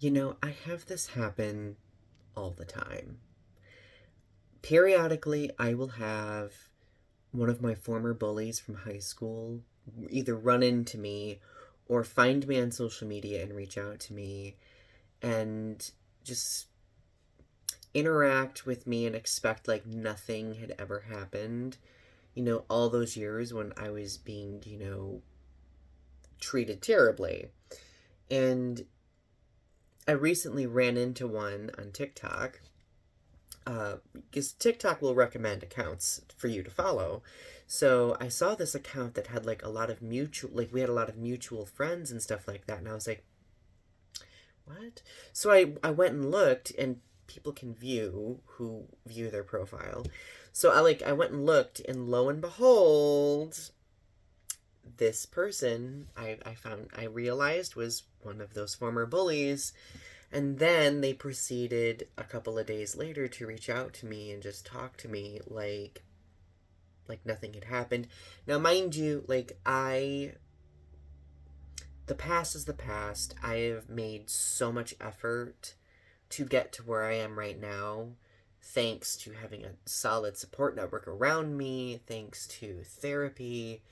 I have this happen all the time. Periodically, I will have one of my former bullies from high school either run into me or find me on social media and reach out to me and just interact with me and expect like nothing had ever happened. All those years when I was being, treated terribly. And I recently ran into one on TikTok, because TikTok will recommend accounts for you to follow. So I saw this account that had like a lot of we had a lot of mutual friends and stuff like that. And I was like, what? So I went and looked, and people can view their profile. So I went and looked, and lo and behold, this person I realized was one of those former bullies. And then they proceeded a couple of days later to reach out to me and just talk to me like nothing had happened. Now, mind you, the past is the past. I have made so much effort to get to where I am right now, thanks to having a solid support network around me, thanks to therapy.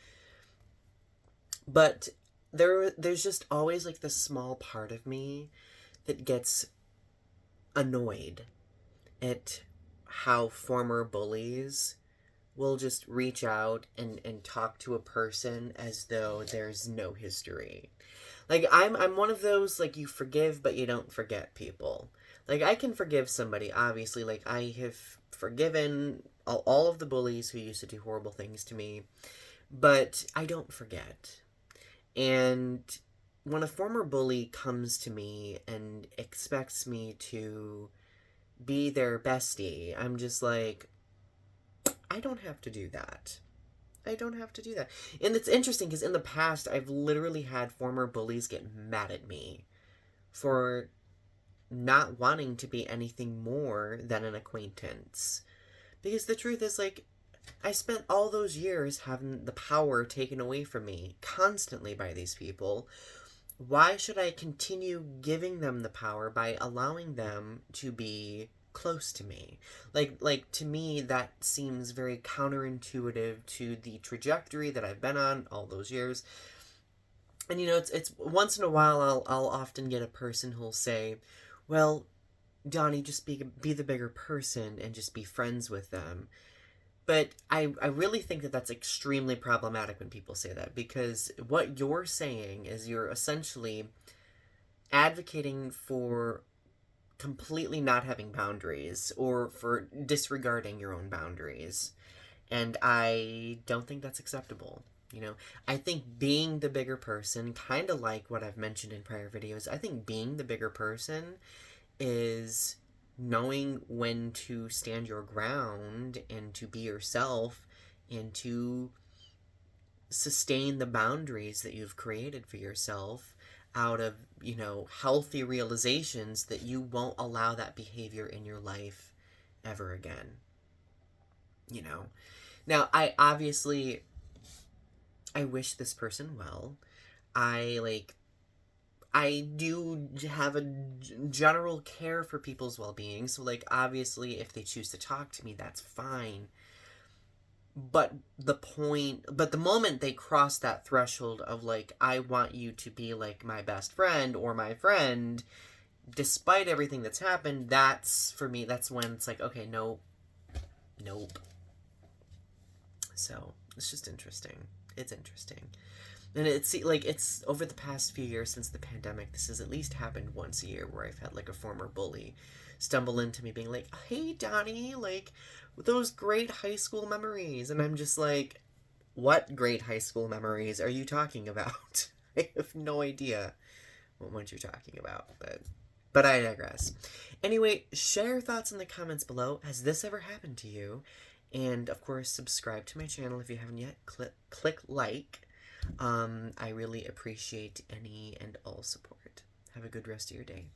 But there's just always like this small part of me that gets annoyed at how former bullies will just reach out and talk to a person as though there's no history. Like I'm one of those like you forgive but you don't forget people. Like I can forgive somebody, obviously, like I have forgiven all of the bullies who used to do horrible things to me, but I don't forget. And when a former bully comes to me and expects me to be their bestie, I'm just like, I don't have to do that. I don't have to do that. And it's interesting because in the past, I've literally had former bullies get mad at me for not wanting to be anything more than an acquaintance. Because the truth is, like, I spent all those years having the power taken away from me constantly by these people. Why should I continue giving them the power by allowing them to be close to me? Like to me that seems very counterintuitive to the trajectory that I've been on all those years. And it's once in a while I'll often get a person who'll say, "Well, Donnie, just be the bigger person and just be friends with them." But I really think that that's extremely problematic when people say that, because what you're saying is you're essentially advocating for completely not having boundaries or for disregarding your own boundaries. And I don't think that's acceptable. I think being the bigger person, kind of like what I've mentioned in prior videos, I think being the bigger person is knowing when to stand your ground and to be yourself and to sustain the boundaries that you've created for yourself out of, healthy realizations that you won't allow that behavior in your life ever again. Now, I wish this person well. I do have a general care for people's well-being, so like obviously if they choose to talk to me, that's fine. But the moment they cross that threshold of like, I want you to be like my best friend or my friend, despite everything that's happened, that's for me, that's when it's like, okay, no, nope. So it's just interesting. It's interesting. And it's over the past few years since the pandemic, this has at least happened once a year where I've had like a former bully stumble into me being like, "Hey, Donnie, like those great high school memories." And I'm just like, "What great high school memories are you talking about?" I have no idea what you're talking about, but I digress. Anyway, share your thoughts in the comments below. Has this ever happened to you? And of course, subscribe to my channel if you haven't yet. Click like. I really appreciate any and all support. Have a good rest of your day.